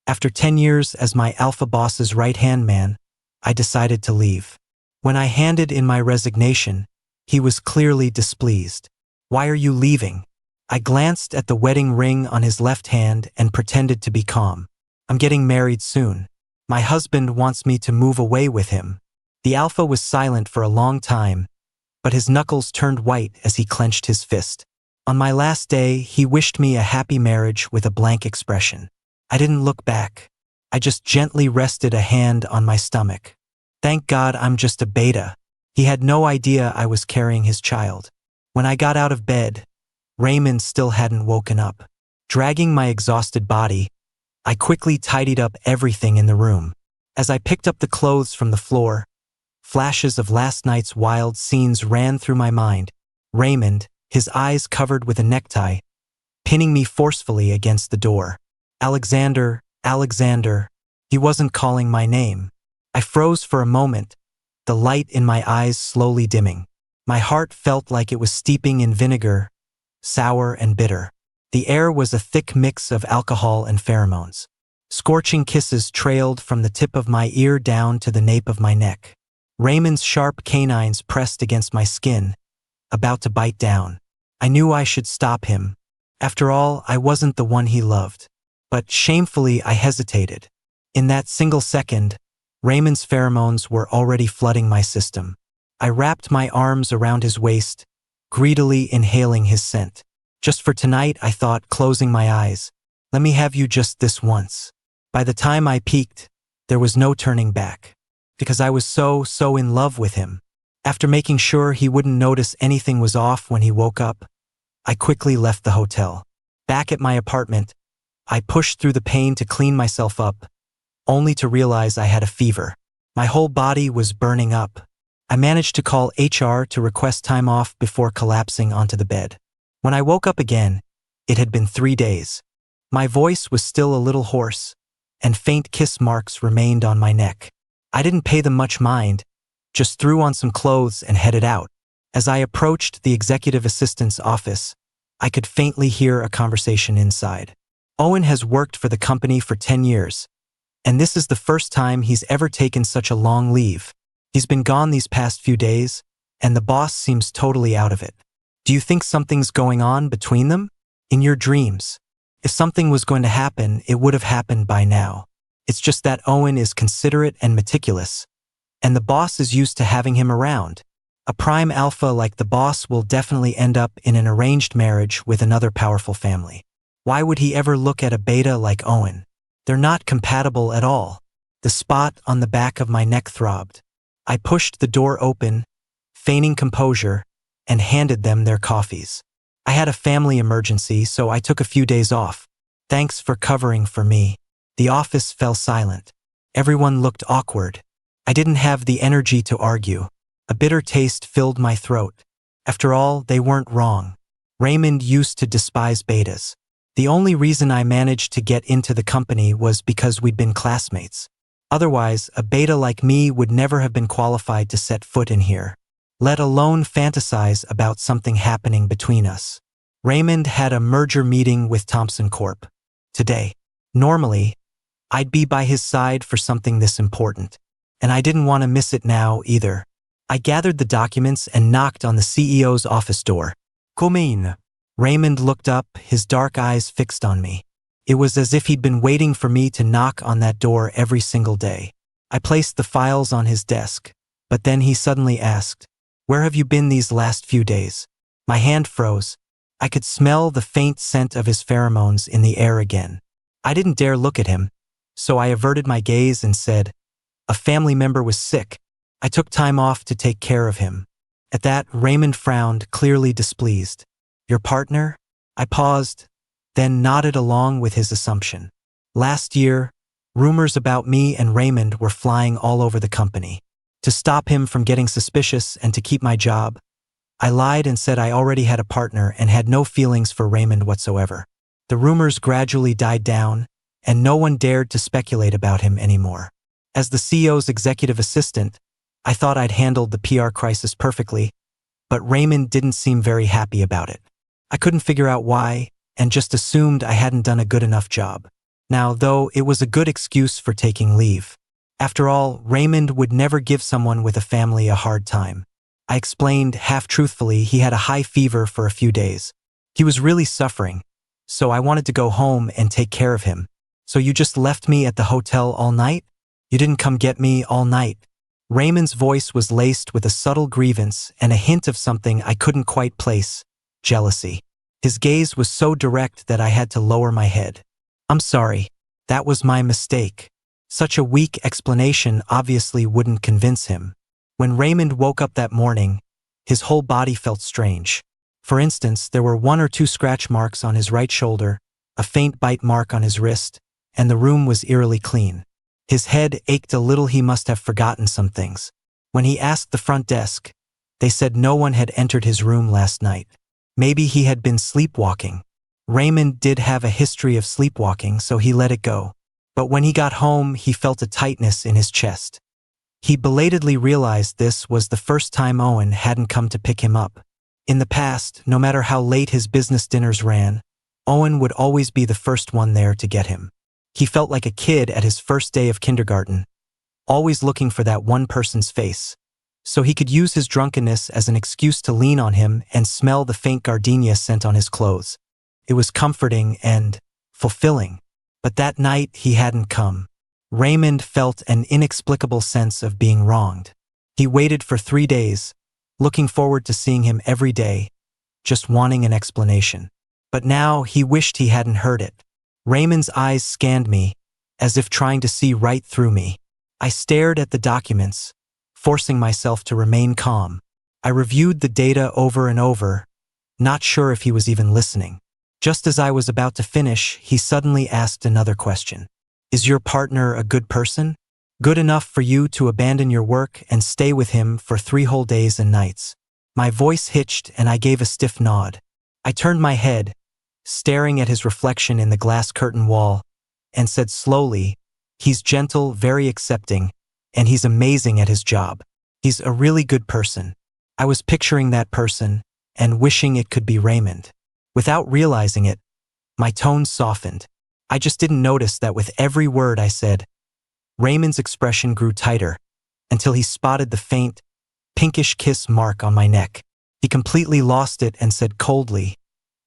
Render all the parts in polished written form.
After 10 years as my alpha boss's right-hand man, I decided to leave. When I handed in my resignation, he was clearly displeased. "Why are you leaving?" I glanced at the wedding ring on his left hand and pretended to be calm. "I'm getting married soon. My husband wants me to move away with him." The alpha was silent for a long time, but his knuckles turned white as he clenched his fist. On my last day, he wished me a happy marriage with a blank expression. I didn't look back. I just gently rested a hand on my stomach. Thank God I'm just a beta. He had no idea I was carrying his child. When I got out of bed, Raymond still hadn't woken up. Dragging my exhausted body, I quickly tidied up everything in the room. As I picked up the clothes from the floor, flashes of last night's wild scenes ran through my mind. Raymond, his eyes covered with a necktie, pinning me forcefully against the door. "Alexander, Alexander." He wasn't calling my name. I froze for a moment, the light in my eyes slowly dimming. My heart felt like it was steeping in vinegar, sour and bitter. The air was a thick mix of alcohol and pheromones. Scorching kisses trailed from the tip of my ear down to the nape of my neck. Raymond's sharp canines pressed against my skin, about to bite down. I knew I should stop him. After all, I wasn't the one he loved. But shamefully, I hesitated. In that single second, Raymond's pheromones were already flooding my system. I wrapped my arms around his waist, greedily inhaling his scent. Just for tonight, I thought, closing my eyes. Let me have you just this once. By the time I peaked, there was no turning back. Because I was so in love with him. After making sure he wouldn't notice anything was off when he woke up, I quickly left the hotel. Back at my apartment, I pushed through the pain to clean myself up, only to realize I had a fever. My whole body was burning up. I managed to call HR to request time off before collapsing onto the bed. When I woke up again, it had been 3 days. My voice was still a little hoarse, and faint kiss marks remained on my neck. I didn't pay them much mind, just threw on some clothes and headed out. As I approached the executive assistant's office, I could faintly hear a conversation inside. Owen has worked for the company for 10 years, and this is the first time he's ever taken such a long leave. He's been gone these past few days, and the boss seems totally out of it. Do you think something's going on between them? In your dreams. If something was going to happen, it would have happened by now. It's just that Owen is considerate and meticulous, and the boss is used to having him around. A prime alpha like the boss will definitely end up in an arranged marriage with another powerful family. Why would he ever look at a beta like Owen? They're not compatible at all. The spot on the back of my neck throbbed. I pushed the door open, feigning composure, and handed them their coffees. I had a family emergency, so I took a few days off. Thanks for covering for me. The office fell silent. Everyone looked awkward. I didn't have the energy to argue. A bitter taste filled my throat. After all, they weren't wrong. Raymond used to despise betas. The only reason I managed to get into the company was because we'd been classmates. Otherwise, a beta like me would never have been qualified to set foot in here, let alone fantasize about something happening between us. Raymond had a merger meeting with Thompson Corp. Today. Normally, I'd be by his side for something this important, and I didn't want to miss it now either. I gathered the documents and knocked on the CEO's office door. "Come in." Raymond looked up, his dark eyes fixed on me. It was as if he'd been waiting for me to knock on that door every single day. I placed the files on his desk, but then he suddenly asked, "Where have you been these last few days?" My hand froze. I could smell the faint scent of his pheromones in the air again. I didn't dare look at him, so I averted my gaze and said, "A family member was sick. I took time off to take care of him." At that, Raymond frowned, clearly displeased. "Your partner?" I paused, then nodded along with his assumption. Last year, rumors about me and Raymond were flying all over the company. To stop him from getting suspicious and to keep my job, I lied and said I already had a partner and had no feelings for Raymond whatsoever. The rumors gradually died down, and no one dared to speculate about him anymore. As the CEO's executive assistant, I thought I'd handled the PR crisis perfectly, but Raymond didn't seem very happy about it. I couldn't figure out why, and just assumed I hadn't done a good enough job. Now, though, it was a good excuse for taking leave. After all, Raymond would never give someone with a family a hard time. I explained, half-truthfully, he had a high fever for a few days. He was really suffering, so I wanted to go home and take care of him. So you just left me at the hotel all night? You didn't come get me all night? Raymond's voice was laced with a subtle grievance and a hint of something I couldn't quite place: jealousy. His gaze was so direct that I had to lower my head. I'm sorry. That was my mistake. Such a weak explanation obviously wouldn't convince him. When Raymond woke up that morning, his whole body felt strange. For instance, there were 1 or 2 scratch marks on his right shoulder, a faint bite mark on his wrist, and the room was eerily clean. His head ached a little. He must have forgotten some things. When he asked the front desk, they said no one had entered his room last night. Maybe he had been sleepwalking. Raymond did have a history of sleepwalking, so he let it go. But when he got home, he felt a tightness in his chest. He belatedly realized this was the first time Owen hadn't come to pick him up. In the past, no matter how late his business dinners ran, Owen would always be the first one there to get him. He felt like a kid at his first day of kindergarten, always looking for that one person's face, so he could use his drunkenness as an excuse to lean on him and smell the faint gardenia scent on his clothes. It was comforting and fulfilling. But that night he hadn't come. Raymond felt an inexplicable sense of being wronged. He waited for 3 days, looking forward to seeing him every day, just wanting an explanation. But now he wished he hadn't heard it. Raymond's eyes scanned me, as if trying to see right through me. I stared at the documents, forcing myself to remain calm. I reviewed the data over and over, not sure if he was even listening. Just as I was about to finish, he suddenly asked another question. Is your partner a good person? Good enough for you to abandon your work and stay with him for 3 whole days and nights? My voice hitched and I gave a stiff nod. I turned my head, staring at his reflection in the glass curtain wall, and said slowly, he's gentle, very accepting, and he's amazing at his job. He's a really good person. I was picturing that person and wishing it could be Raymond. Without realizing it, my tone softened. I just didn't notice that with every word I said, Raymond's expression grew tighter until he spotted the faint, pinkish kiss mark on my neck. He completely lost it and said coldly,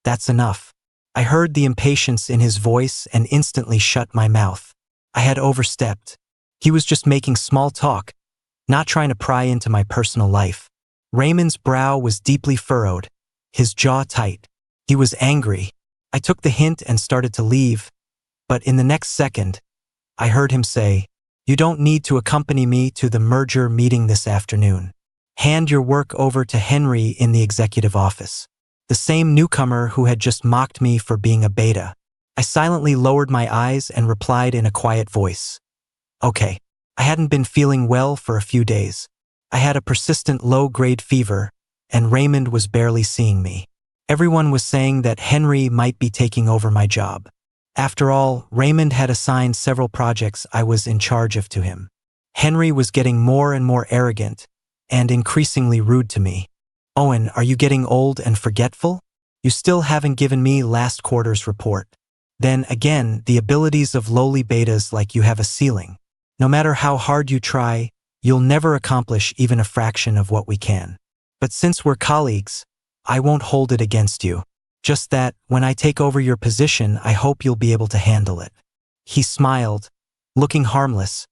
"That's enough." I heard the impatience in his voice and instantly shut my mouth. I had overstepped. He was just making small talk, not trying to pry into my personal life. Raymond's brow was deeply furrowed, his jaw tight. He was angry. I took the hint and started to leave, but in the next second, I heard him say, "You don't need to accompany me to the merger meeting this afternoon. Hand your work over to Henry in the executive office." The same newcomer who had just mocked me for being a beta. I silently lowered my eyes and replied in a quiet voice, "Okay." I hadn't been feeling well for a few days. I had a persistent low-grade fever, and Raymond was barely seeing me. Everyone was saying that Henry might be taking over my job. After all, Raymond had assigned several projects I was in charge of to him. Henry was getting more and more arrogant and increasingly rude to me. "Owen, are you getting old and forgetful? You still haven't given me last quarter's report." Then again, the abilities of lowly betas like you have a ceiling. No matter how hard you try, you'll never accomplish even a fraction of what we can. But since we're colleagues, I won't hold it against you. Just that, when I take over your position, I hope you'll be able to handle it. He smiled, looking harmless,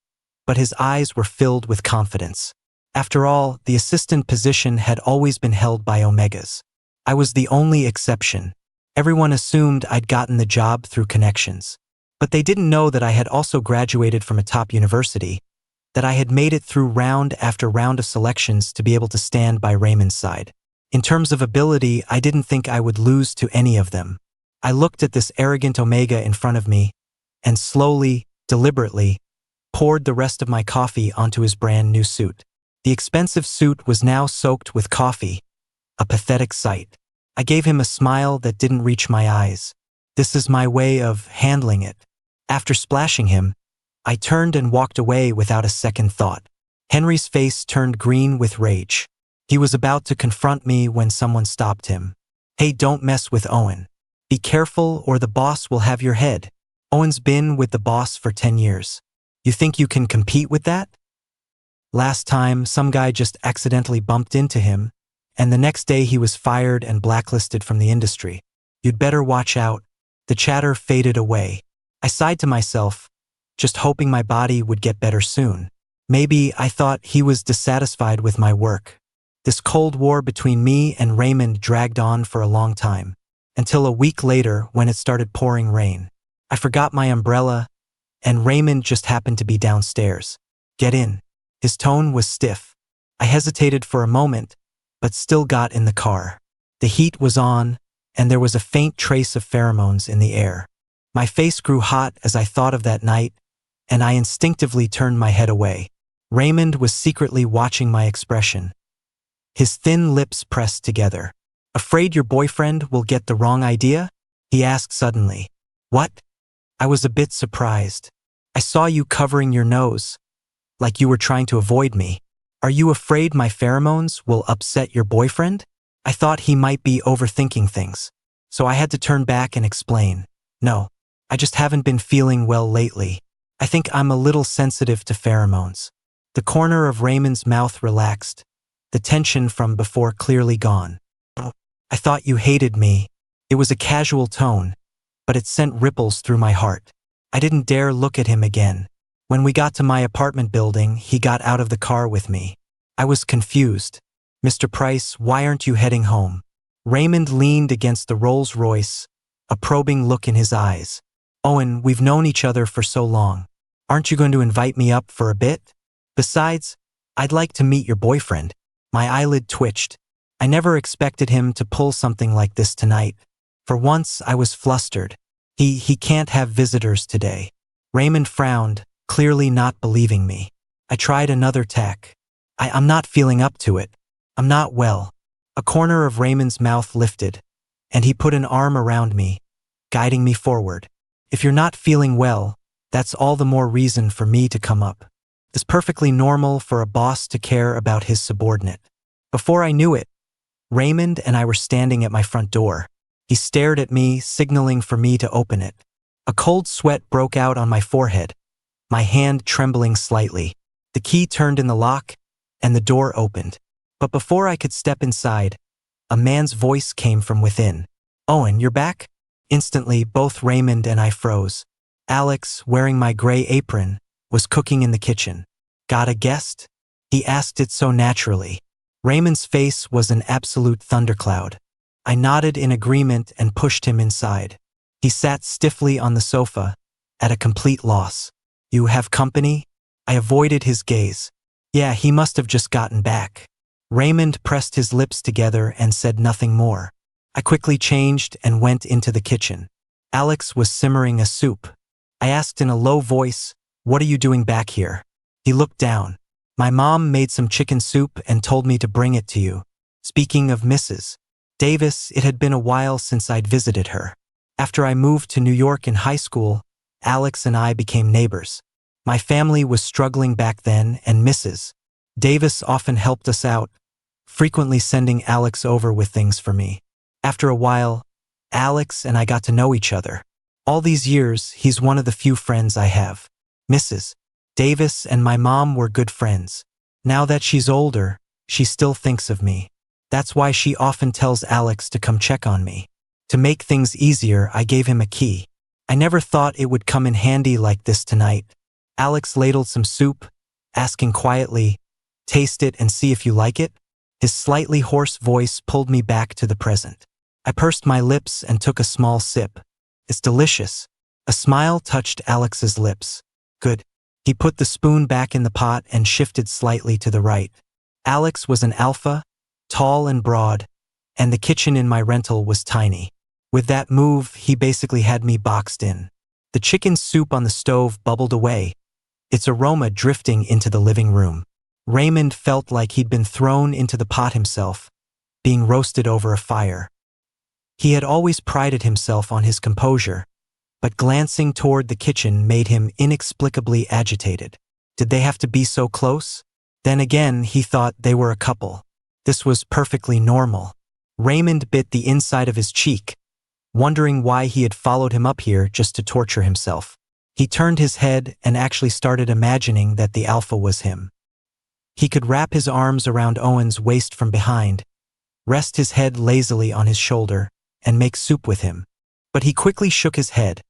but his eyes were filled with confidence. After all, the assistant position had always been held by Omegas. I was the only exception. Everyone assumed I'd gotten the job through connections. But they didn't know that I had also graduated from a top university, that I had made it through round after round of selections to be able to stand by Raymond's side. In terms of ability, I didn't think I would lose to any of them. I looked at this arrogant Omega in front of me, and slowly, deliberately, poured the rest of my coffee onto his brand new suit. The expensive suit was now soaked with coffee, a pathetic sight. I gave him a smile that didn't reach my eyes. This is my way of handling it. After splashing him, I turned and walked away without a second thought. Henry's face turned green with rage. He was about to confront me when someone stopped him. "Hey, don't mess with Owen. Be careful or the boss will have your head." Owen's been with the boss for 10 years. You think you can compete with that? Last time, some guy just accidentally bumped into him, and the next day he was fired and blacklisted from the industry. You'd better watch out. The chatter faded away. I sighed to myself, just hoping my body would get better soon. Maybe I thought he was dissatisfied with my work. This cold war between me and Raymond dragged on for a long time, until a week later when it started pouring rain. I forgot my umbrella, and Raymond just happened to be downstairs. Get in. His tone was stiff. I hesitated for a moment, but still got in the car. The heat was on, and there was a faint trace of pheromones in the air. My face grew hot as I thought of that night, and I instinctively turned my head away. Raymond was secretly watching my expression. His thin lips pressed together. Afraid your boyfriend will get the wrong idea? He asked suddenly. What? I was a bit surprised. I saw you covering your nose, like you were trying to avoid me. Are you afraid my pheromones will upset your boyfriend? I thought he might be overthinking things, so I had to turn back and explain. No, I just haven't been feeling well lately. I think I'm a little sensitive to pheromones. The corner of Raymond's mouth relaxed, the tension from before clearly gone. I thought you hated me. It was a casual tone, but it sent ripples through my heart. I didn't dare look at him again. When we got to my apartment building, he got out of the car with me. I was confused. Mr. Price, why aren't you heading home? Raymond leaned against the Rolls-Royce, a probing look in his eyes. Owen, we've known each other for so long. Aren't you going to invite me up for a bit? Besides, I'd like to meet your boyfriend. My eyelid twitched. I never expected him to pull something like this tonight. For once, I was flustered. He can't have visitors today. Raymond frowned, clearly not believing me. I tried another tack. I'm not feeling up to it. I'm not well. A corner of Raymond's mouth lifted, and he put an arm around me, guiding me forward. If you're not feeling well, that's all the more reason for me to come up. It's perfectly normal for a boss to care about his subordinate. Before I knew it, Raymond and I were standing at my front door. He stared at me, signaling for me to open it. A cold sweat broke out on my forehead, my hand trembling slightly. The key turned in the lock, and the door opened. But before I could step inside, a man's voice came from within. Owen, you're back? Instantly, both Raymond and I froze. Alex, wearing my gray apron, was cooking in the kitchen. Got a guest? He asked it so naturally. Raymond's face was an absolute thundercloud. I nodded in agreement and pushed him inside. He sat stiffly on the sofa, at a complete loss. You have company? I avoided his gaze. Yeah, he must have just gotten back. Raymond pressed his lips together and said nothing more. I quickly changed and went into the kitchen. Alex was simmering a soup. I asked in a low voice, "What are you doing back here?" He looked down. My mom made some chicken soup and told me to bring it to you. Speaking of Mrs. Davis, it had been a while since I'd visited her. After I moved to New York in high school, Alex and I became neighbors. My family was struggling back then, and Mrs. Davis often helped us out, frequently sending Alex over with things for me. After a while, Alex and I got to know each other. All these years, he's one of the few friends I have. Mrs. Davis and my mom were good friends. Now that she's older, she still thinks of me. That's why she often tells Alex to come check on me. To make things easier, I gave him a key. I never thought it would come in handy like this tonight. Alex ladled some soup, asking quietly, "Taste it and see if you like it?" His slightly hoarse voice pulled me back to the present. I pursed my lips and took a small sip. It's delicious. A smile touched Alex's lips. Good. He put the spoon back in the pot and shifted slightly to the right. Alex was an alpha, tall and broad, and the kitchen in my rental was tiny. With that move, he basically had me boxed in. The chicken soup on the stove bubbled away, its aroma drifting into the living room. Raymond felt like he'd been thrown into the pot himself, being roasted over a fire. He had always prided himself on his composure, but glancing toward the kitchen made him inexplicably agitated. Did they have to be so close? Then again, he thought they were a couple. This was perfectly normal. Raymond bit the inside of his cheek, wondering why he had followed him up here just to torture himself. He turned his head and actually started imagining that the alpha was him. He could wrap his arms around Owen's waist from behind, rest his head lazily on his shoulder, and make soup with him. But he quickly shook his head,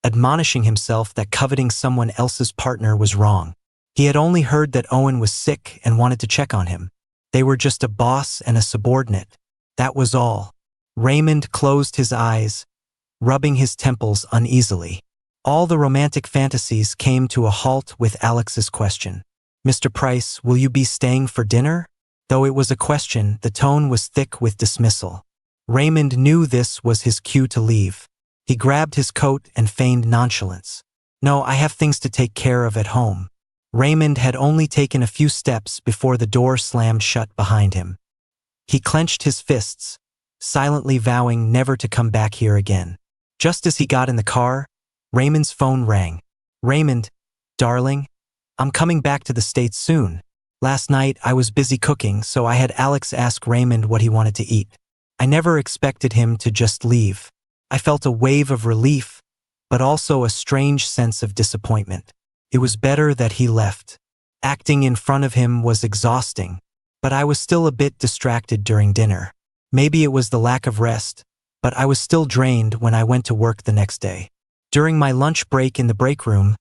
admonishing himself that coveting someone else's partner was wrong. He had only heard that Owen was sick and wanted to check on him. They were just a boss and a subordinate. That was all. Raymond closed his eyes, rubbing his temples uneasily. All the romantic fantasies came to a halt with Alex's question. "Mr. Price, will you be staying for dinner?" Though it was a question, the tone was thick with dismissal. Raymond knew this was his cue to leave. He grabbed his coat and feigned nonchalance. "No, I have things to take care of at home." Raymond had only taken a few steps before the door slammed shut behind him. He clenched his fists, silently vowing never to come back here again. Just as he got in the car, Raymond's phone rang. "Raymond, darling, I'm coming back to the States soon. Last night I was busy cooking, so I had Alex ask Raymond what he wanted to eat. I never expected him to just leave. I felt a wave of relief, but also a strange sense of disappointment. It was better that he left. Acting in front of him was exhausting, but I was still a bit distracted during dinner. Maybe it was the lack of rest, but I was still drained when I went to work the next day. During my lunch break in the break room,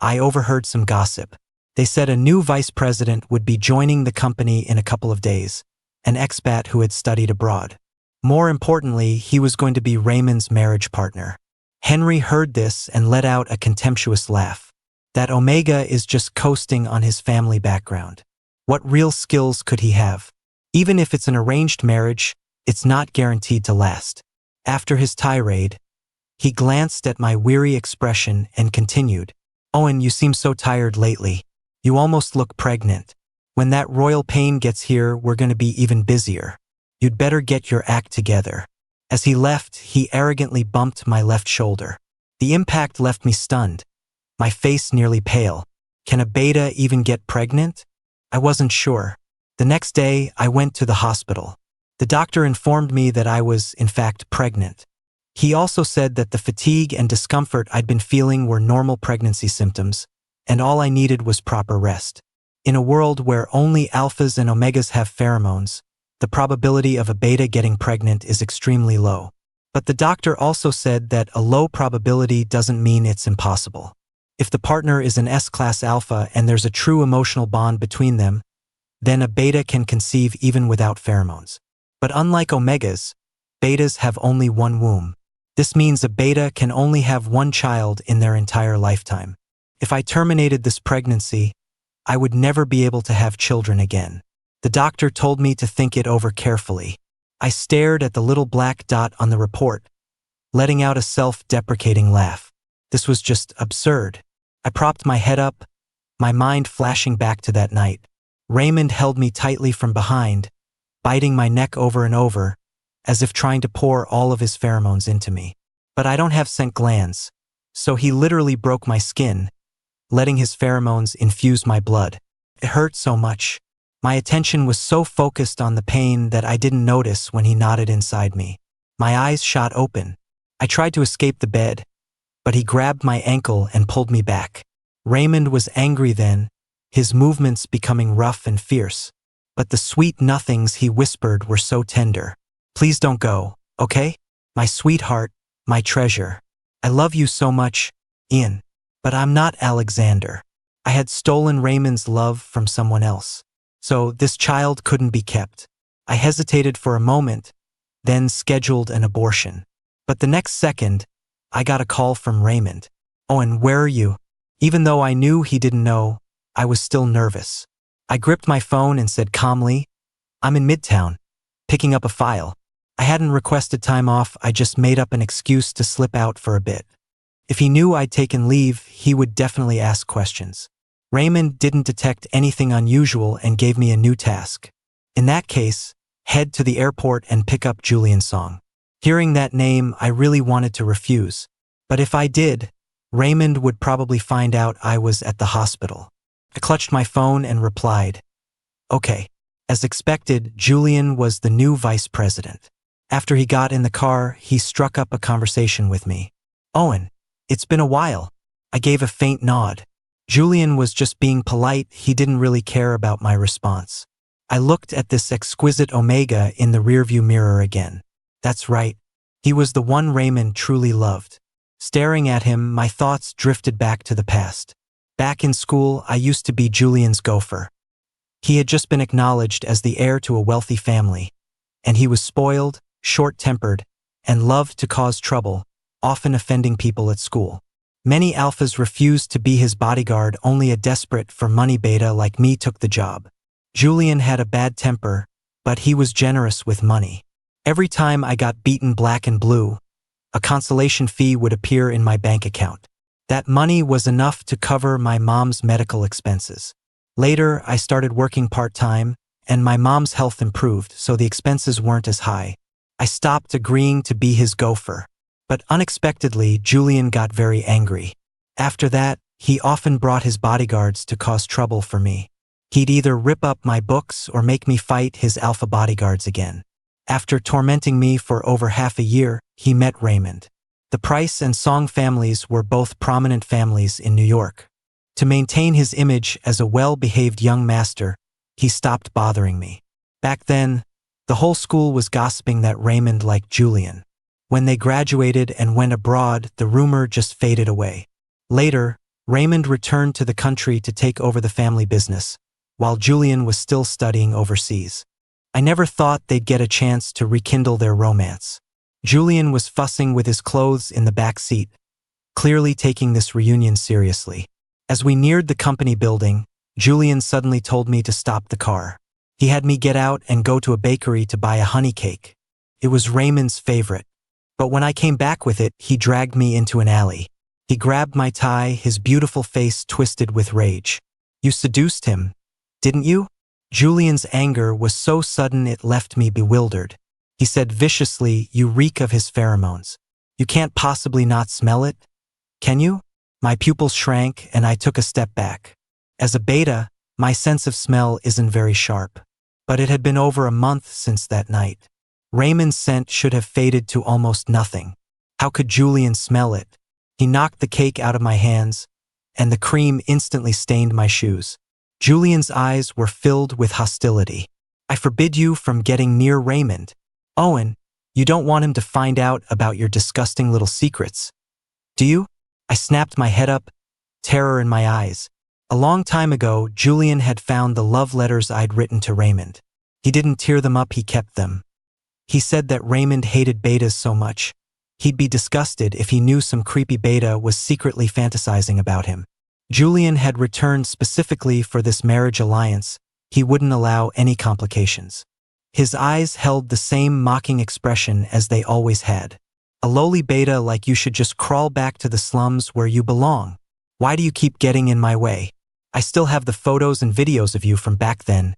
I overheard some gossip. They said a new vice president would be joining the company in a couple of days, an expat who had studied abroad. More importantly, he was going to be Raymond's marriage partner. Henry heard this and let out a contemptuous laugh. That Omega is just coasting on his family background. What real skills could he have? Even if it's an arranged marriage, it's not guaranteed to last. After his tirade, he glanced at my weary expression and continued, "Owen, you seem so tired lately. You almost look pregnant. When that royal pain gets here, we're going to be even busier. You'd better get your act together." As he left, he arrogantly bumped my left shoulder. The impact left me stunned, my face nearly pale. Can a beta even get pregnant? I wasn't sure. The next day, I went to the hospital. The doctor informed me that I was, in fact, pregnant. He also said that the fatigue and discomfort I'd been feeling were normal pregnancy symptoms, and all I needed was proper rest. In a world where only alphas and omegas have pheromones, the probability of a beta getting pregnant is extremely low. But the doctor also said that a low probability doesn't mean it's impossible. If the partner is an S-class alpha and there's a true emotional bond between them, then a beta can conceive even without pheromones. But unlike omegas, betas have only one womb. This means a beta can only have one child in their entire lifetime. If I terminated this pregnancy, I would never be able to have children again. The doctor told me to think it over carefully. I stared at the little black dot on the report, letting out a self-deprecating laugh. This was just absurd. I propped my head up, my mind flashing back to that night. Raymond held me tightly from behind, biting my neck over and over, as if trying to pour all of his pheromones into me. But I don't have scent glands, so he literally broke my skin, letting his pheromones infuse my blood. It hurt so much. My attention was so focused on the pain that I didn't notice when he nodded inside me. My eyes shot open. I tried to escape the bed, but he grabbed my ankle and pulled me back. Raymond was angry then, his movements becoming rough and fierce. But the sweet nothings he whispered were so tender. "Please don't go, okay? My sweetheart, my treasure. I love you so much, Ian. But I'm not Alexander. I had stolen Raymond's love from someone else. So this child couldn't be kept. I hesitated for a moment, then scheduled an abortion. But the next second, I got a call from Raymond. "Owen, where are you?" Even though I knew he didn't know, I was still nervous. I gripped my phone and said calmly, "I'm in Midtown, picking up a file." I hadn't requested time off, I just made up an excuse to slip out for a bit. If he knew I'd taken leave, he would definitely ask questions. Raymond didn't detect anything unusual and gave me a new task. In that case, head to the airport and pick up Julian's song. Hearing that name, I really wanted to refuse. But if I did, Raymond would probably find out I was at the hospital. I clutched my phone and replied, "Okay." As expected, Julian was the new vice president. After he got in the car, he struck up a conversation with me. "Owen, it's been a while." I gave a faint nod. Julian was just being polite, he didn't really care about my response. I looked at this exquisite Omega in the rearview mirror again. That's right. He was the one Raymond truly loved. Staring at him, my thoughts drifted back to the past. Back in school, I used to be Julian's gopher. He had just been acknowledged as the heir to a wealthy family, and he was spoiled, short-tempered, and loved to cause trouble, often offending people at school. Many alphas refused to be his bodyguard, only a desperate for money beta like me took the job. Julian had a bad temper, but he was generous with money. Every time I got beaten black and blue, a consolation fee would appear in my bank account. That money was enough to cover my mom's medical expenses. Later, I started working part-time, and my mom's health improved, so the expenses weren't as high. I stopped agreeing to be his gopher. But unexpectedly, Julian got very angry. After that, he often brought his bodyguards to cause trouble for me. He'd either rip up my books or make me fight his alpha bodyguards again. After tormenting me for over half a year, he met Raymond. The Price and Song families were both prominent families in New York. To maintain his image as a well-behaved young master, he stopped bothering me. Back then, the whole school was gossiping that Raymond liked Julian. When they graduated and went abroad, the rumor just faded away. Later, Raymond returned to the country to take over the family business, while Julian was still studying overseas. I never thought they'd get a chance to rekindle their romance. Julian was fussing with his clothes in the back seat, clearly taking this reunion seriously. As we neared the company building, Julian suddenly told me to stop the car. He had me get out and go to a bakery to buy a honey cake. It was Raymond's favorite. But when I came back with it, he dragged me into an alley. He grabbed my tie, his beautiful face twisted with rage. "You seduced him, didn't you?" Julian's anger was so sudden it left me bewildered. He said viciously, "You reek of his pheromones. You can't possibly not smell it, can you?" My pupils shrank and I took a step back. As a beta, my sense of smell isn't very sharp. But it had been over a month since that night. Raymond's scent should have faded to almost nothing. How could Julian smell it? He knocked the cake out of my hands, and the cream instantly stained my shoes. Julian's eyes were filled with hostility. "I forbid you from getting near Raymond. Owen, you don't want him to find out about your disgusting little secrets, do you?" I snapped my head up, terror in my eyes. A long time ago, Julian had found the love letters I'd written to Raymond. He didn't tear them up, he kept them. He said that Raymond hated betas so much, he'd be disgusted if he knew some creepy beta was secretly fantasizing about him. Julian had returned specifically for this marriage alliance. He wouldn't allow any complications. His eyes held the same mocking expression as they always had. "A lowly beta like you should just crawl back to the slums where you belong. Why do you keep getting in my way? I still have the photos and videos of you from back then.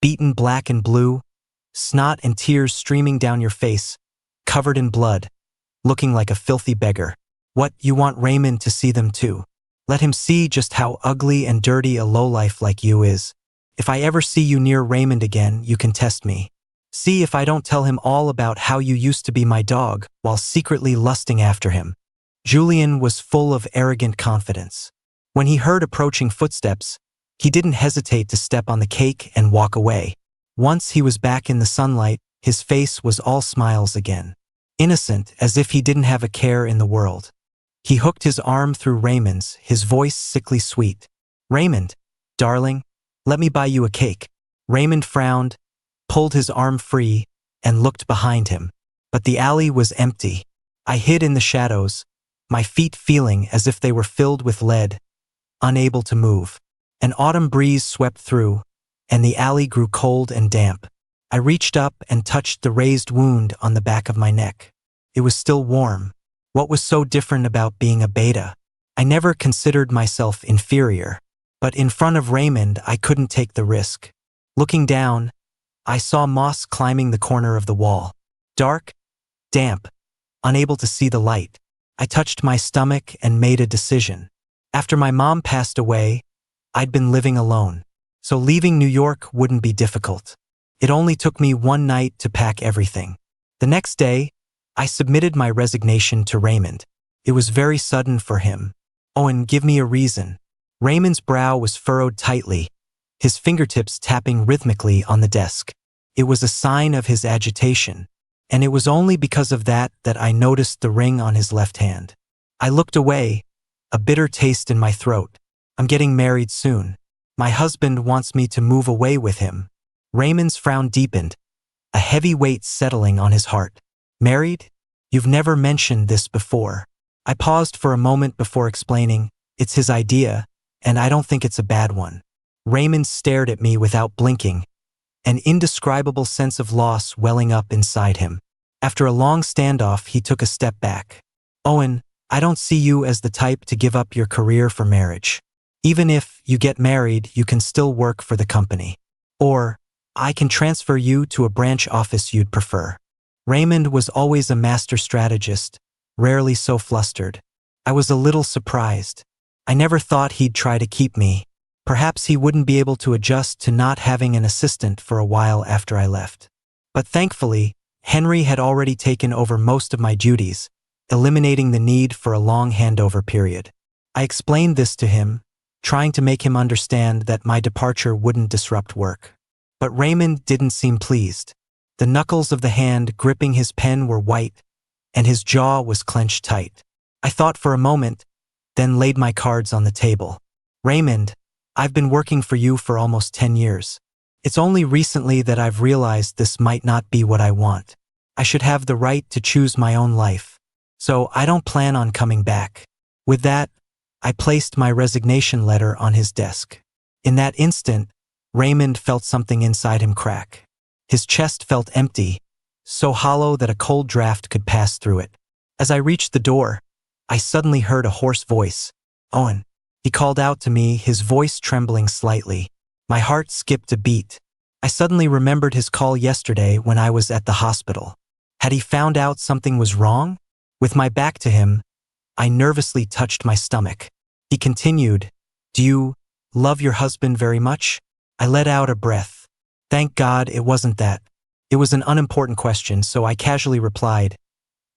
Beaten black and blue, snot and tears streaming down your face, covered in blood, looking like a filthy beggar. What, you want Raymond to see them too? Let him see just how ugly and dirty a lowlife like you is. If I ever see you near Raymond again, you can test me. See if I don't tell him all about how you used to be my dog while secretly lusting after him." Julian was full of arrogant confidence. When he heard approaching footsteps, he didn't hesitate to step on the cake and walk away. Once he was back in the sunlight, his face was all smiles again. Innocent, as if he didn't have a care in the world. He hooked his arm through Raymond's, his voice sickly sweet. "Raymond, darling, let me buy you a cake." Raymond frowned, pulled his arm free, and looked behind him. But the alley was empty. I hid in the shadows, my feet feeling as if they were filled with lead, unable to move. An autumn breeze swept through, and the alley grew cold and damp. I reached up and touched the raised wound on the back of my neck. It was still warm. What was so different about being a beta? I never considered myself inferior. But in front of Raymond, I couldn't take the risk. Looking down, I saw moss climbing the corner of the wall. Dark, damp, unable to see the light. I touched my stomach and made a decision. After my mom passed away, I'd been living alone, so leaving New York wouldn't be difficult. It only took me one night to pack everything. The next day, I submitted my resignation to Raymond. It was very sudden for him. Owen, give me a reason. Raymond's brow was furrowed tightly, his fingertips tapping rhythmically on the desk. It was a sign of his agitation, and it was only because of that that I noticed the ring on his left hand. I looked away, a bitter taste in my throat. I'm getting married soon. My husband wants me to move away with him. Raymond's frown deepened, a heavy weight settling on his heart. Married? You've never mentioned this before. I paused for a moment before explaining, it's his idea, and I don't think it's a bad one. Raymond stared at me without blinking, an indescribable sense of loss welling up inside him. After a long standoff, he took a step back. Owen, I don't see you as the type to give up your career for marriage. Even if you get married, you can still work for the company. Or, I can transfer you to a branch office you'd prefer. Raymond was always a master strategist, rarely so flustered. I was a little surprised. I never thought he'd try to keep me. Perhaps he wouldn't be able to adjust to not having an assistant for a while after I left. But thankfully, Henry had already taken over most of my duties, eliminating the need for a long handover period. I explained this to him, trying to make him understand that my departure wouldn't disrupt work. But Raymond didn't seem pleased. The knuckles of the hand gripping his pen were white, and his jaw was clenched tight. I thought for a moment, then laid my cards on the table. Raymond, I've been working for you for almost 10 years. It's only recently that I've realized this might not be what I want. I should have the right to choose my own life. So I don't plan on coming back. With that, I placed my resignation letter on his desk. In that instant, Raymond felt something inside him crack. His chest felt empty, so hollow that a cold draft could pass through it. As I reached the door, I suddenly heard a hoarse voice. Owen. He called out to me, his voice trembling slightly. My heart skipped a beat. I suddenly remembered his call yesterday when I was at the hospital. Had he found out something was wrong? With my back to him, I nervously touched my stomach. He continued, Do you love your husband very much? I let out a breath. Thank God it wasn't that. It was an unimportant question, so I casually replied,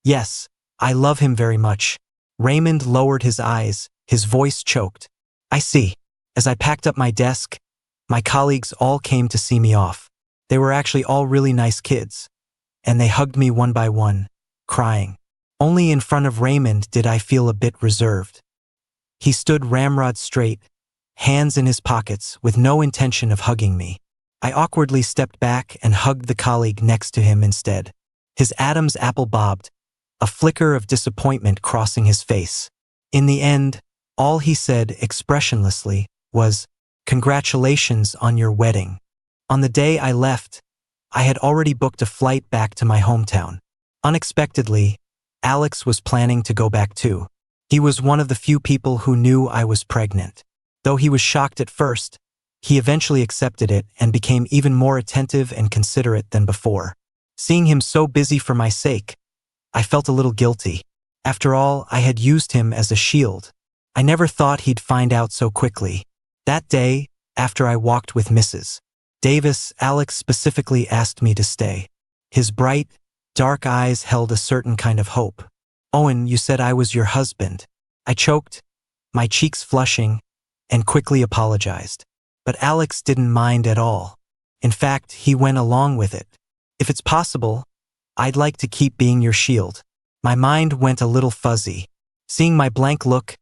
Yes, I love him very much. Raymond lowered his eyes, his voice choked. I see. As I packed up my desk, my colleagues all came to see me off. They were actually all really nice kids, and they hugged me one by one, crying. Only in front of Raymond did I feel a bit reserved. He stood ramrod straight, hands in his pockets, with no intention of hugging me. I awkwardly stepped back and hugged the colleague next to him instead. His Adam's apple bobbed, a flicker of disappointment crossing his face. In the end, all he said expressionlessly was, Congratulations on your wedding. On the day I left, I had already booked a flight back to my hometown. Unexpectedly, Alex was planning to go back too. He was one of the few people who knew I was pregnant. Though he was shocked at first, he eventually accepted it and became even more attentive and considerate than before. Seeing him so busy for my sake, I felt a little guilty. After all, I had used him as a shield. I never thought he'd find out so quickly. That day, after I walked with Mrs. Davis, Alex specifically asked me to stay. His bright, dark eyes held a certain kind of hope. Owen, you said I was your husband. I choked, my cheeks flushing, and quickly apologized. But Alex didn't mind at all. In fact, he went along with it. If it's possible, I'd like to keep being your shield. My mind went a little fuzzy. Seeing my blank look,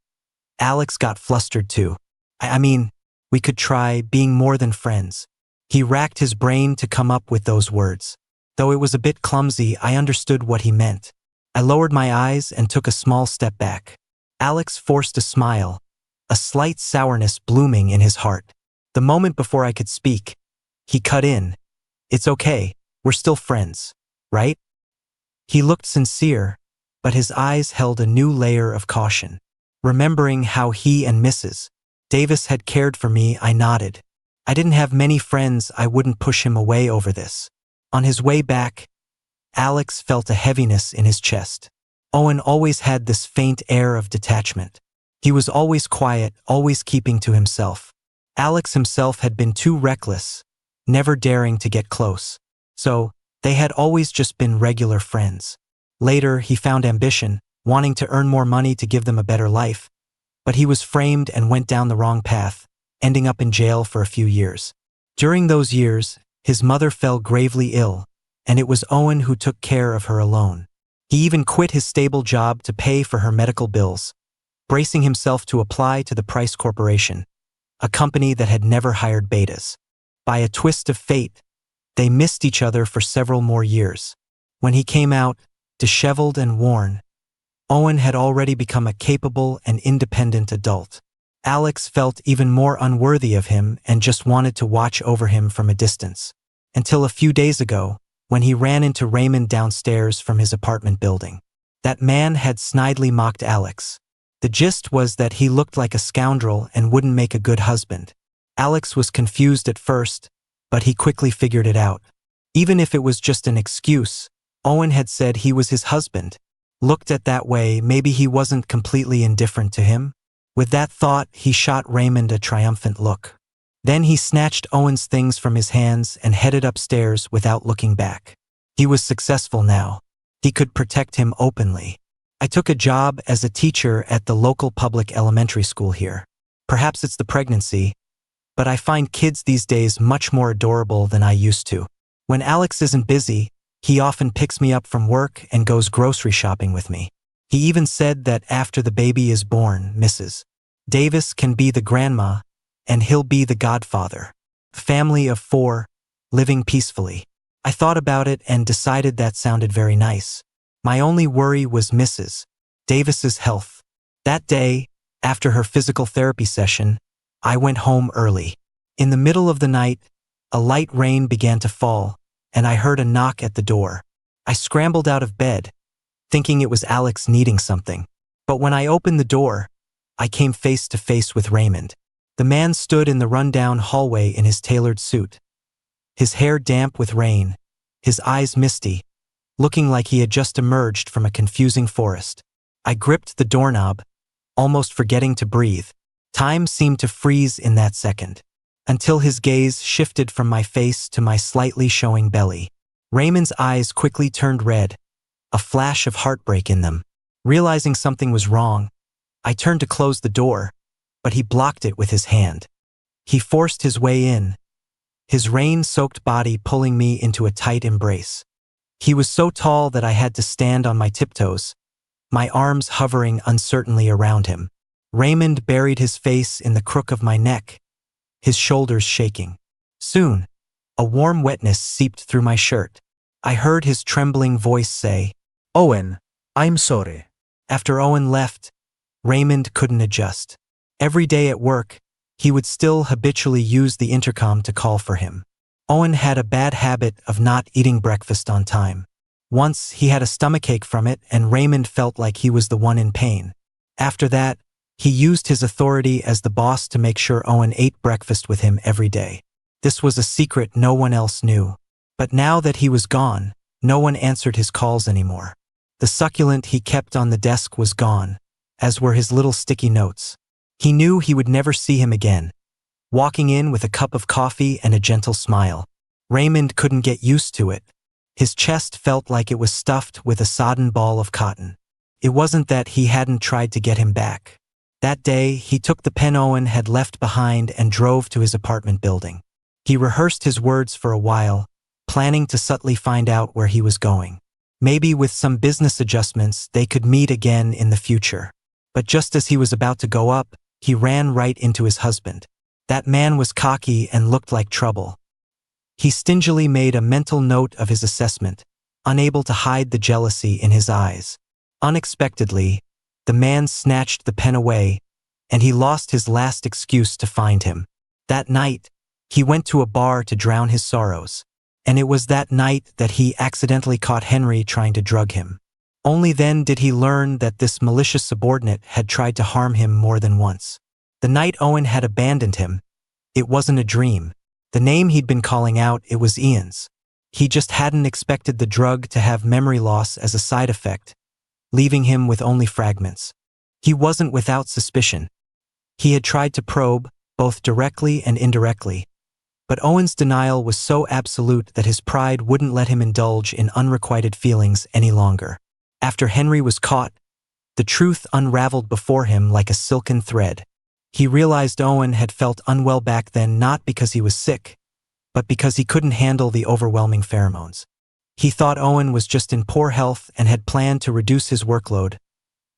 Alex got flustered too. I mean, we could try being more than friends. He racked his brain to come up with those words. Though it was a bit clumsy, I understood what he meant. I lowered my eyes and took a small step back. Alex forced a smile, a slight sourness blooming in his heart. The moment before I could speak, he cut in. It's okay, we're still friends, right? He looked sincere, but his eyes held a new layer of caution. Remembering how he and Mrs. Davis had cared for me, I nodded. I didn't have many friends, I wouldn't push him away over this. On his way back, Alex felt a heaviness in his chest. Owen always had this faint air of detachment. He was always quiet, always keeping to himself. Alex himself had been too reckless, never daring to get close. So, They had always just been regular friends. Later, he found ambition, wanting to earn more money to give them a better life. But he was framed and went down the wrong path, ending up in jail for a few years. During those years, his mother fell gravely ill, and it was Owen who took care of her alone. He even quit his stable job to pay for her medical bills, bracing himself to apply to the Price Corporation, a company that had never hired betas. By a twist of fate, they missed each other for several more years. When he came out, disheveled and worn, Owen had already become a capable and independent adult. Alex felt even more unworthy of him and just wanted to watch over him from a distance. Until a few days ago, when he ran into Raymond downstairs from his apartment building. That man had snidely mocked Alex. The gist was that he looked like a scoundrel and wouldn't make a good husband. Alex was confused at first, but he quickly figured it out. Even if it was just an excuse, Owen had said he was his husband. Looked at that way, maybe he wasn't completely indifferent to him. With that thought, he shot Raymond a triumphant look. Then he snatched Owen's things from his hands and headed upstairs without looking back. He was successful now. He could protect him openly. I took a job as a teacher at the local public elementary school here. Perhaps it's the pregnancy, but I find kids these days much more adorable than I used to. When Alex isn't busy, he often picks me up from work and goes grocery shopping with me. He even said that after the baby is born, Mrs. Davis can be the grandma, and he'll be the godfather. Family of 4, living peacefully. I thought about it and decided that sounded very nice. My only worry was Mrs. Davis's health. That day, after her physical therapy session, I went home early. In the middle of the night, a light rain began to fall, and I heard a knock at the door. I scrambled out of bed, thinking it was Alex needing something. But when I opened the door, I came face to face with Raymond. The man stood in the rundown hallway in his tailored suit. His hair damp with rain, his eyes misty, looking like he had just emerged from a confusing forest. I gripped the doorknob, almost forgetting to breathe. Time seemed to freeze in that second, until his gaze shifted from my face to my slightly showing belly. Raymond's eyes quickly turned red, a flash of heartbreak in them. Realizing something was wrong, I turned to close the door, but he blocked it with his hand. He forced his way in, his rain-soaked body pulling me into a tight embrace. He was so tall that I had to stand on my tiptoes, my arms hovering uncertainly around him. Raymond buried his face in the crook of my neck, his shoulders shaking. Soon, a warm wetness seeped through my shirt. I heard his trembling voice say, "Owen, I'm sorry." After Owen left, Raymond couldn't adjust. Every day at work, he would still habitually use the intercom to call for him. Owen had a bad habit of not eating breakfast on time. Once, he had a stomachache from it, and Raymond felt like he was the one in pain. After that, he used his authority as the boss to make sure Owen ate breakfast with him every day. This was a secret no one else knew. But now that he was gone, no one answered his calls anymore. The succulent he kept on the desk was gone, as were his little sticky notes. He knew he would never see him again, walking in with a cup of coffee and a gentle smile. Raymond couldn't get used to it. His chest felt like it was stuffed with a sodden ball of cotton. It wasn't that he hadn't tried to get him back. That day, he took the pen Owen had left behind and drove to his apartment building. He rehearsed his words for a while, planning to subtly find out where he was going. Maybe with some business adjustments, they could meet again in the future. But just as he was about to go up, he ran right into his husband. That man was cocky and looked like trouble. He stingily made a mental note of his assessment, unable to hide the jealousy in his eyes. Unexpectedly, the man snatched the pen away, and he lost his last excuse to find him. That night, he went to a bar to drown his sorrows. And it was that night that he accidentally caught Henry trying to drug him. Only then did he learn that this malicious subordinate had tried to harm him more than once. The night Owen had abandoned him, it wasn't a dream. The name he'd been calling out, it was Ian's. He just hadn't expected the drug to have memory loss as a side effect, leaving him with only fragments. He wasn't without suspicion. He had tried to probe, both directly and indirectly, But Owen's denial was so absolute that his pride wouldn't let him indulge in unrequited feelings any longer. After Henry was caught, the truth unraveled before him like a silken thread. He realized Owen had felt unwell back then not because he was sick, but because he couldn't handle the overwhelming pheromones. He thought Owen was just in poor health and had planned to reduce his workload,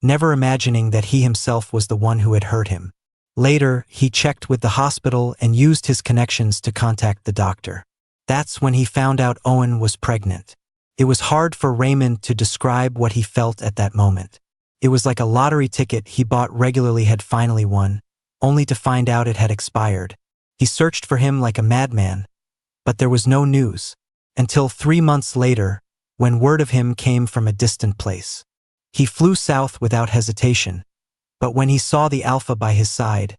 never imagining that he himself was the one who had hurt him. Later, he checked with the hospital and used his connections to contact the doctor. That's when he found out Owen was pregnant. It was hard for Raymond to describe what he felt at that moment. It was like a lottery ticket he bought regularly had finally won, only to find out it had expired. He searched for him like a madman, but there was no news. Until 3 months later, when word of him came from a distant place. He flew south without hesitation, but when he saw the alpha by his side,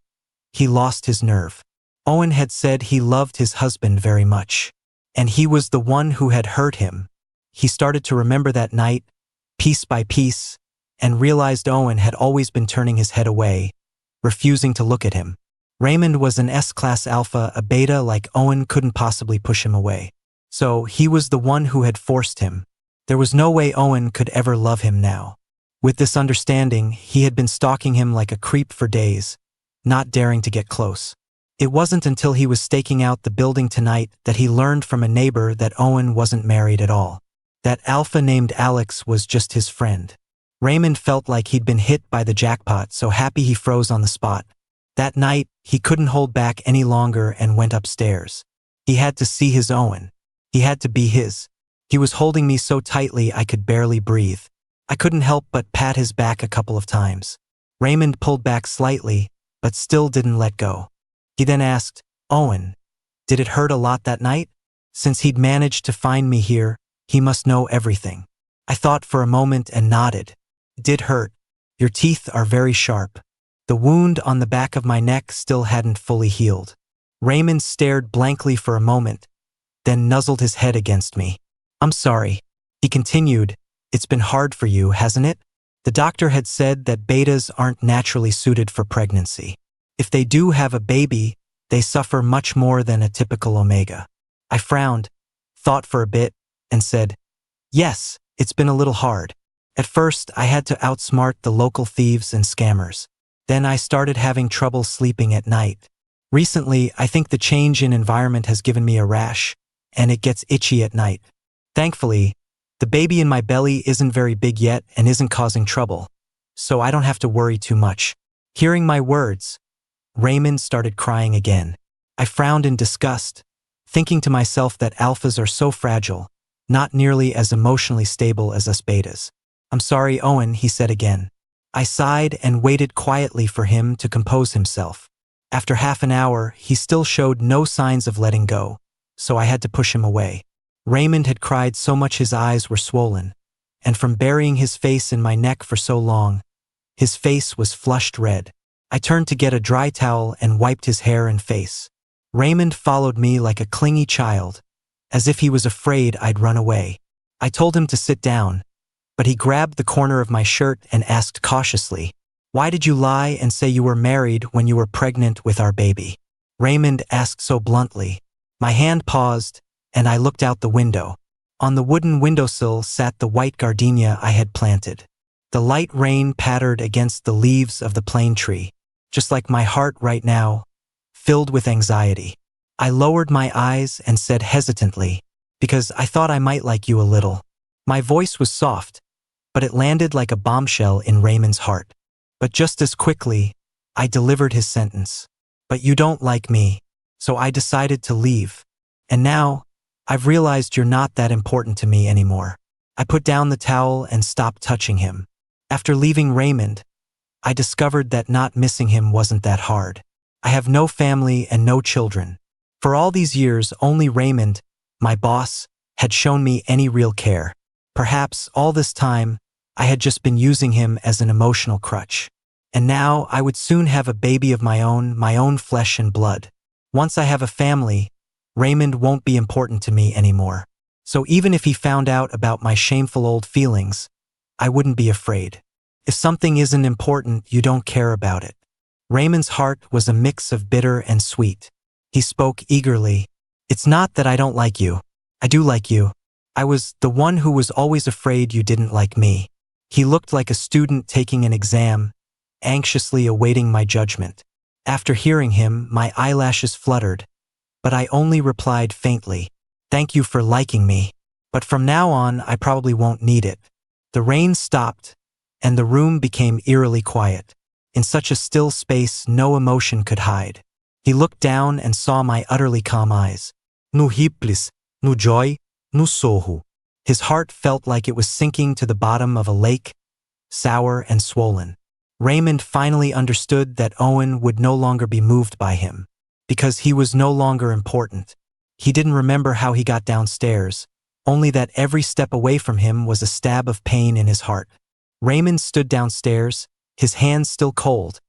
he lost his nerve. Owen had said he loved his husband very much, and he was the one who had hurt him. He started to remember that night, piece by piece, and realized Owen had always been turning his head away, refusing to look at him. Raymond was an S-class alpha, a beta like Owen couldn't possibly push him away. So he was the one who had forced him. There was no way Owen could ever love him now. With this understanding, he had been stalking him like a creep for days, not daring to get close. It wasn't until he was staking out the building tonight that he learned from a neighbor that Owen wasn't married at all. That alpha named Alex was just his friend. Raymond felt like he'd been hit by the jackpot, so happy he froze on the spot. That night, he couldn't hold back any longer and went upstairs. He had to see his Owen. He had to be his. He was holding me so tightly I could barely breathe. I couldn't help but pat his back a couple of times. Raymond pulled back slightly, but still didn't let go. He then asked, "Owen, did it hurt a lot that night? Since he'd managed to find me here, he must know everything." I thought for a moment and nodded. "It did hurt. Your teeth are very sharp." The wound on the back of my neck still hadn't fully healed. Raymond stared blankly for a moment, then nuzzled his head against me. "I'm sorry," he continued. "It's been hard for you, hasn't it? The doctor had said that betas aren't naturally suited for pregnancy. If they do have a baby, they suffer much more than a typical omega." I frowned, thought for a bit, and said, "Yes, it's been a little hard. At first, I had to outsmart the local thieves and scammers. Then I started having trouble sleeping at night. Recently, I think the change in environment has given me a rash, and it gets itchy at night. Thankfully, the baby in my belly isn't very big yet and isn't causing trouble, so I don't have to worry too much." Hearing my words, Raymond started crying again. I frowned in disgust, thinking to myself that alphas are so fragile, not nearly as emotionally stable as us betas. "I'm sorry, Owen," he said again. I sighed and waited quietly for him to compose himself. After half an hour, he still showed no signs of letting go, so I had to push him away. Raymond had cried so much his eyes were swollen, and from burying his face in my neck for so long, his face was flushed red. I turned to get a dry towel and wiped his hair and face. Raymond followed me like a clingy child, as if he was afraid I'd run away. I told him to sit down, but he grabbed the corner of my shirt and asked cautiously, "Why did you lie and say you were married when you were pregnant with our baby?" Raymond asked so bluntly. My hand paused, and I looked out the window. On the wooden windowsill sat the white gardenia I had planted. The light rain pattered against the leaves of the plane tree, just like my heart right now, filled with anxiety. I lowered my eyes and said hesitantly, "Because I thought I might like you a little." My voice was soft, but it landed like a bombshell in Raymond's heart. But just as quickly, I delivered his sentence. "But you don't like me, so I decided to leave. And now, I've realized you're not that important to me anymore." I put down the towel and stopped touching him. After leaving Raymond, I discovered that not missing him wasn't that hard. I have no family and no children. For all these years, only Raymond, my boss, had shown me any real care. Perhaps all this time, I had just been using him as an emotional crutch. And now I would soon have a baby of my own flesh and blood. Once I have a family, Raymond won't be important to me anymore. So even if he found out about my shameful old feelings, I wouldn't be afraid. If something isn't important, you don't care about it. Raymond's heart was a mix of bitter and sweet. He spoke eagerly, It's not that I don't like you. I do like you. I was the one who was always afraid you didn't like me. He looked like a student taking an exam, anxiously awaiting my judgment. After hearing him, my eyelashes fluttered, but I only replied faintly, "Thank you for liking me. But from now on, I probably won't need it." The rain stopped, and the room became eerily quiet. In such a still space, no emotion could hide. He looked down and saw my utterly calm eyes. No hiplis, no joy, no sorro. His heart felt like it was sinking to the bottom of a lake, sour and swollen. Raymond finally understood that Owen would no longer be moved by him, because he was no longer important. He didn't remember how he got downstairs, only that every step away from him was a stab of pain in his heart. Raymond stood downstairs, his hands still cold,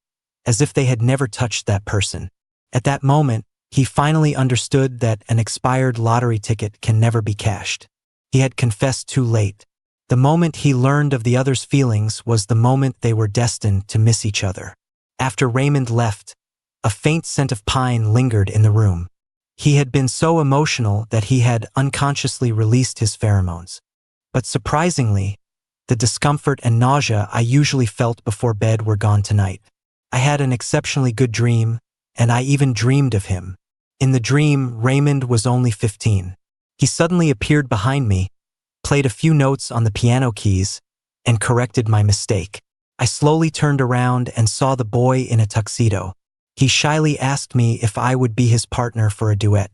as if they had never touched that person. At that moment, he finally understood that an expired lottery ticket can never be cashed. He had confessed too late. The moment he learned of the other's feelings was the moment they were destined to miss each other. After Raymond left, a faint scent of pine lingered in the room. He had been so emotional that he had unconsciously released his pheromones. But surprisingly, the discomfort and nausea I usually felt before bed were gone tonight. I had an exceptionally good dream, and I even dreamed of him. In the dream, Raymond was only 15. He suddenly appeared behind me, played a few notes on the piano keys, and corrected my mistake. I slowly turned around and saw the boy in a tuxedo. He shyly asked me if I would be his partner for a duet.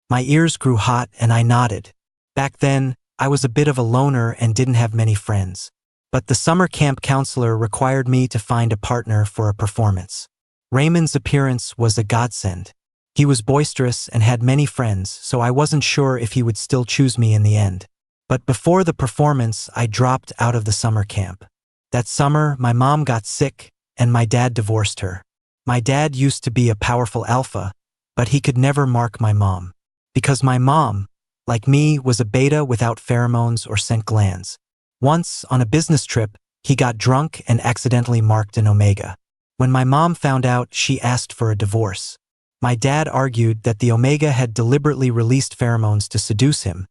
My ears grew hot and I nodded. Back then, I was a bit of a loner and didn't have many friends. But the summer camp counselor required me to find a partner for a performance. Raymond's appearance was a godsend. He was boisterous and had many friends, so I wasn't sure if he would still choose me in the end. But before the performance, I dropped out of the summer camp. That summer, my mom got sick, and my dad divorced her. My dad used to be a powerful alpha, but he could never mark my mom. Because my mom, like me, was a beta without pheromones or scent glands. Once, on a business trip, he got drunk and accidentally marked an omega. When my mom found out, she asked for a divorce. My dad argued that the omega had deliberately released pheromones to seduce him,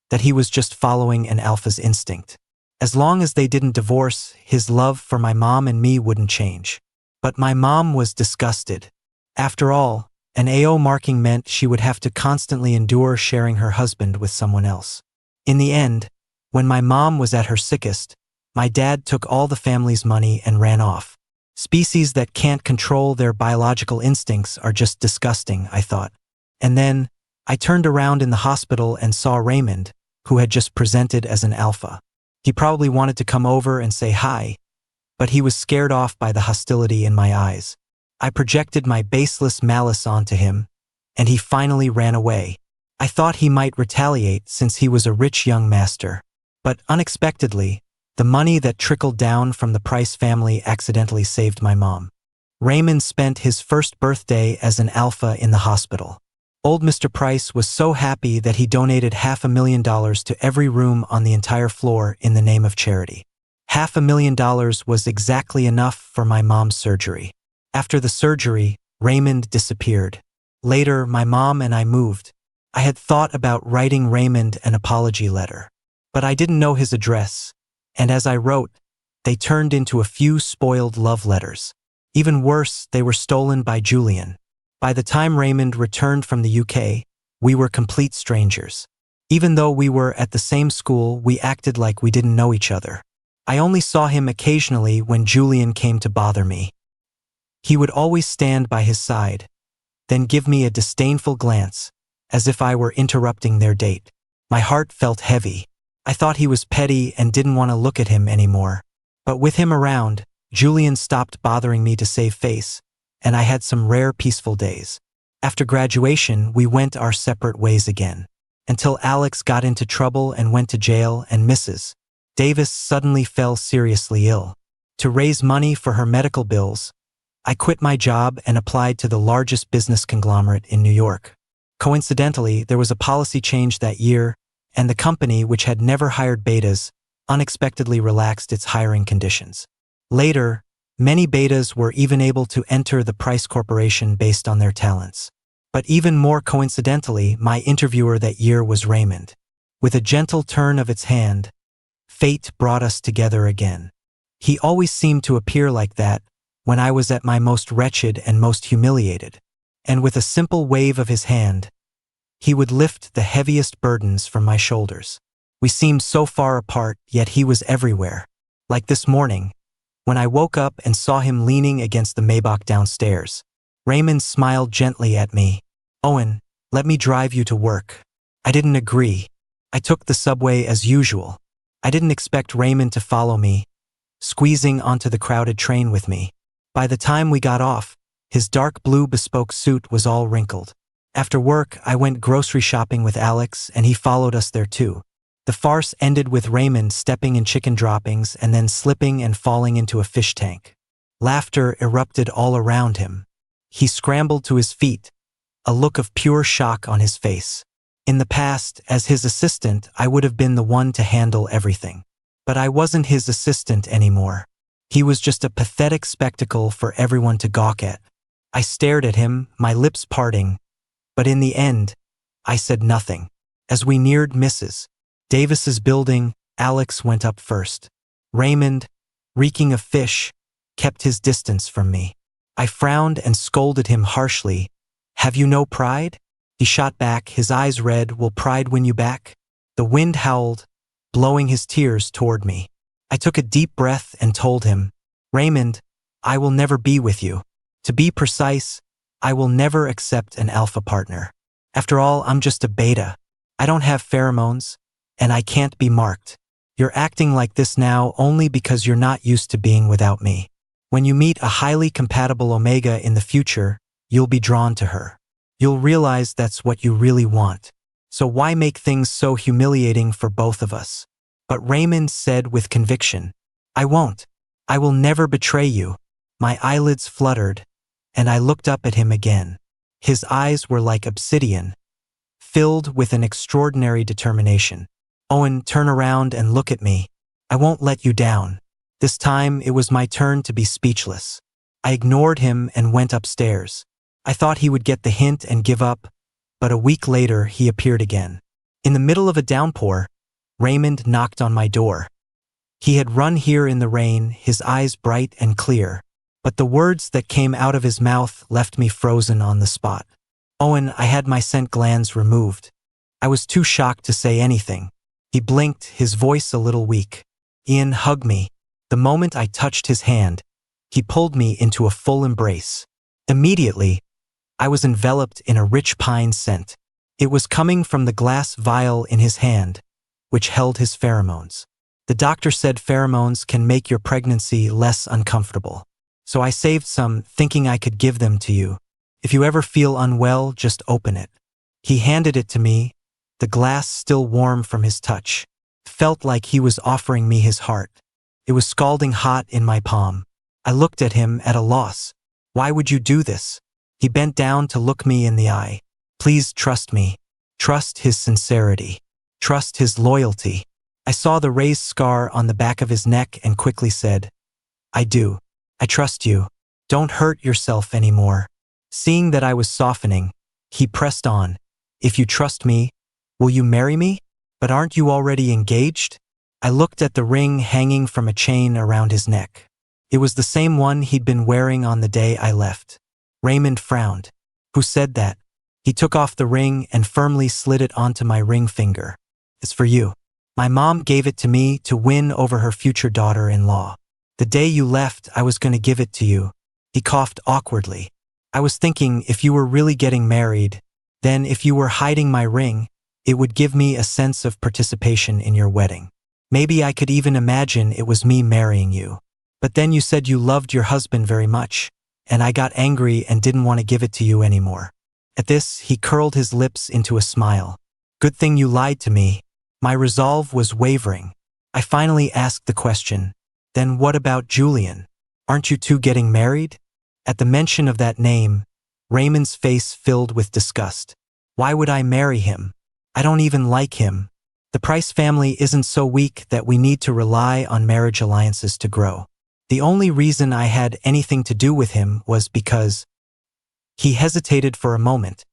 that he was just following an alpha's instinct. As long as they didn't divorce, his love for my mom and me wouldn't change. But my mom was disgusted. After all, an AO marking meant she would have to constantly endure sharing her husband with someone else. In the end, when my mom was at her sickest, my dad took all the family's money and ran off. Species that can't control their biological instincts are just disgusting, I thought. And then, I turned around in the hospital and saw Raymond, who had just presented as an alpha. He probably wanted to come over and say hi, but he was scared off by the hostility in my eyes. I projected my baseless malice onto him, and he finally ran away. I thought he might retaliate since he was a rich young master. But unexpectedly, the money that trickled down from the Price family accidentally saved my mom. Raymond spent his first birthday as an alpha in the hospital. Old Mr. Price was so happy that he donated $500,000 to every room on the entire floor in the name of charity. $500,000 was exactly enough for my mom's surgery. After the surgery, Raymond disappeared. Later, my mom and I moved. I had thought about writing Raymond an apology letter, but I didn't know his address, and as I wrote, they turned into a few spoiled love letters. Even worse, they were stolen by Julian. By the time Raymond returned from the UK, we were complete strangers. Even though we were at the same school, we acted like we didn't know each other. I only saw him occasionally when Julian came to bother me. He would always stand by his side, then give me a disdainful glance, as if I were interrupting their date. My heart felt heavy. I thought he was petty and didn't want to look at him anymore. But with him around, Julian stopped bothering me to save face, and I had some rare peaceful days. After graduation, we went our separate ways again, until Alex got into trouble and went to jail, and Mrs. Davis suddenly fell seriously ill. To raise money for her medical bills, I quit my job and applied to the largest business conglomerate in New York. Coincidentally, there was a policy change that year, and the company, which had never hired betas, unexpectedly relaxed its hiring conditions. Later, many betas were even able to enter the Price Corporation based on their talents. But even more coincidentally, my interviewer that year was Raymond. With a gentle turn of its hand, fate brought us together again. He always seemed to appear like that when I was at my most wretched and most humiliated. And with a simple wave of his hand, he would lift the heaviest burdens from my shoulders. We seemed so far apart, yet he was everywhere. Like this morning, when I woke up and saw him leaning against the Maybach downstairs. Raymond smiled gently at me. "Owen, let me drive you to work." I didn't agree. I took the subway as usual. I didn't expect Raymond to follow me, squeezing onto the crowded train with me. By the time we got off, his dark blue bespoke suit was all wrinkled. After work, I went grocery shopping with Alex, and he followed us there too. The farce ended with Raymond stepping in chicken droppings and then slipping and falling into a fish tank. Laughter erupted all around him. He scrambled to his feet, a look of pure shock on his face. In the past, as his assistant, I would have been the one to handle everything. But I wasn't his assistant anymore. He was just a pathetic spectacle for everyone to gawk at. I stared at him, my lips parting, but in the end, I said nothing. As we neared Mrs. Davis's building, Alex went up first. Raymond, reeking of fish, kept his distance from me. I frowned and scolded him harshly. "Have you no pride?" He shot back, his eyes red. "Will pride win you back?" The wind howled, blowing his tears toward me. I took a deep breath and told him, "Raymond, I will never be with you. To be precise, I will never accept an alpha partner. After all, I'm just a beta. I don't have pheromones, and I can't be marked. You're acting like this now only because you're not used to being without me. When you meet a highly compatible Omega in the future, you'll be drawn to her. You'll realize that's what you really want. So why make things so humiliating for both of us?" But Raymond said with conviction, "I won't. I will never betray you." My eyelids fluttered, and I looked up at him again. His eyes were like obsidian, filled with an extraordinary determination. "Owen, turn around and look at me. I won't let you down." This time, it was my turn to be speechless. I ignored him and went upstairs. I thought he would get the hint and give up, but a week later, he appeared again. In the middle of a downpour, Raymond knocked on my door. He had run here in the rain, his eyes bright and clear, but the words that came out of his mouth left me frozen on the spot. "Owen, I had my scent glands removed." I was too shocked to say anything. He blinked, his voice a little weak. "Ian, hug me." The moment I touched his hand, he pulled me into a full embrace. Immediately, I was enveloped in a rich pine scent. It was coming from the glass vial in his hand, which held his pheromones. The doctor said pheromones can make your pregnancy less uncomfortable. So I saved some, thinking I could give them to you. If you ever feel unwell, just open it. He handed it to me, the glass still warm from his touch. Felt like he was offering me his heart. It was scalding hot in my palm. I looked at him at a loss. "Why would you do this?" He bent down to look me in the eye. "Please trust me. Trust his sincerity. Trust his loyalty." I saw the raised scar on the back of his neck and quickly said, "I do. I trust you. Don't hurt yourself anymore." Seeing that I was softening, he pressed on. "If you trust me, will you marry me? But aren't you already engaged?" I looked at the ring hanging from a chain around his neck. It was the same one he'd been wearing on the day I left. Raymond frowned. "Who said that?" He took off the ring and firmly slid it onto my ring finger. "It's for you. My mom gave it to me to win over her future daughter-in-law. The day you left, I was going to give it to you." He coughed awkwardly. "I was thinking if you were really getting married, then if you were hiding my ring, it would give me a sense of participation in your wedding. Maybe I could even imagine it was me marrying you. But then you said you loved your husband very much, and I got angry and didn't want to give it to you anymore." At this, he curled his lips into a smile. "Good thing you lied to me." My resolve was wavering. I finally asked the question, "Then what about Julian? Aren't you two getting married?" At the mention of that name, Raymond's face filled with disgust. "Why would I marry him? I don't even like him. The Price family isn't so weak that we need to rely on marriage alliances to grow. The only reason I had anything to do with him was because—" He hesitated for a moment,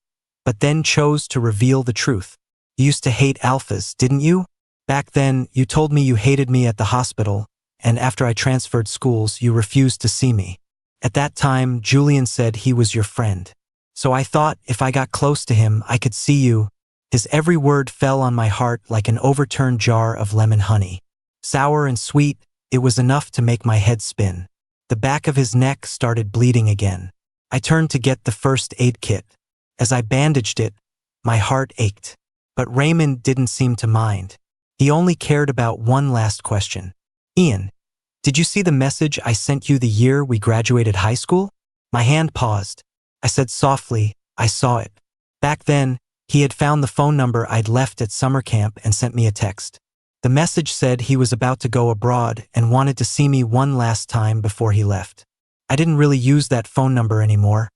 but then chose to reveal the truth. You used to hate alphas, didn't you? Back then, you told me you hated me at the hospital, and after I transferred schools, you refused to see me. At that time, Julian said he was your friend. So I thought if I got close to him, I could see you. His every word fell on my heart like an overturned jar of lemon honey. Sour and sweet, it was enough to make my head spin. The back of his neck started bleeding again. I turned to get the first aid kit. As I bandaged it, my heart ached. But Raymond didn't seem to mind. He only cared about one last question. Ian, did you see the message I sent you the year we graduated high school? My hand paused. I said softly, I saw it. Back then, he had found the phone number I'd left at summer camp and sent me a text. The message said he was about to go abroad and wanted to see me one last time before he left. I didn't really use that phone number anymore,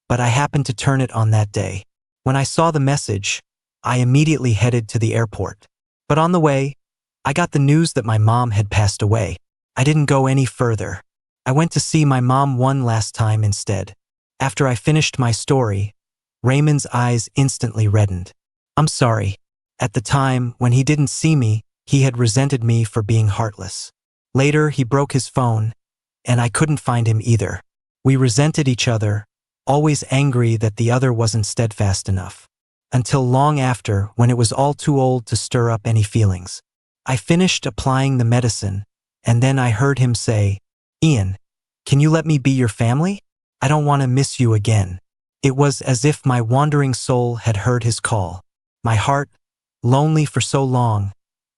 but I happened to turn it on that day. When I saw the message, I immediately headed to the airport. But on the way, I got the news that my mom had passed away. I didn't go any further. I went to see my mom one last time instead. After I finished my story, Raymond's eyes instantly reddened. I'm sorry. At the time, when he didn't see me, he had resented me for being heartless. Later, he broke his phone, and I couldn't find him either. We resented each other, always angry that the other wasn't steadfast enough. Until long after, when it was all too old to stir up any feelings. I finished applying the medicine, and then I heard him say, Ian, can you let me be your family? I don't want to miss you again. It was as if my wandering soul had heard his call. My heart, lonely for so long,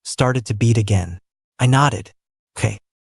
started to beat again. I nodded. Okay.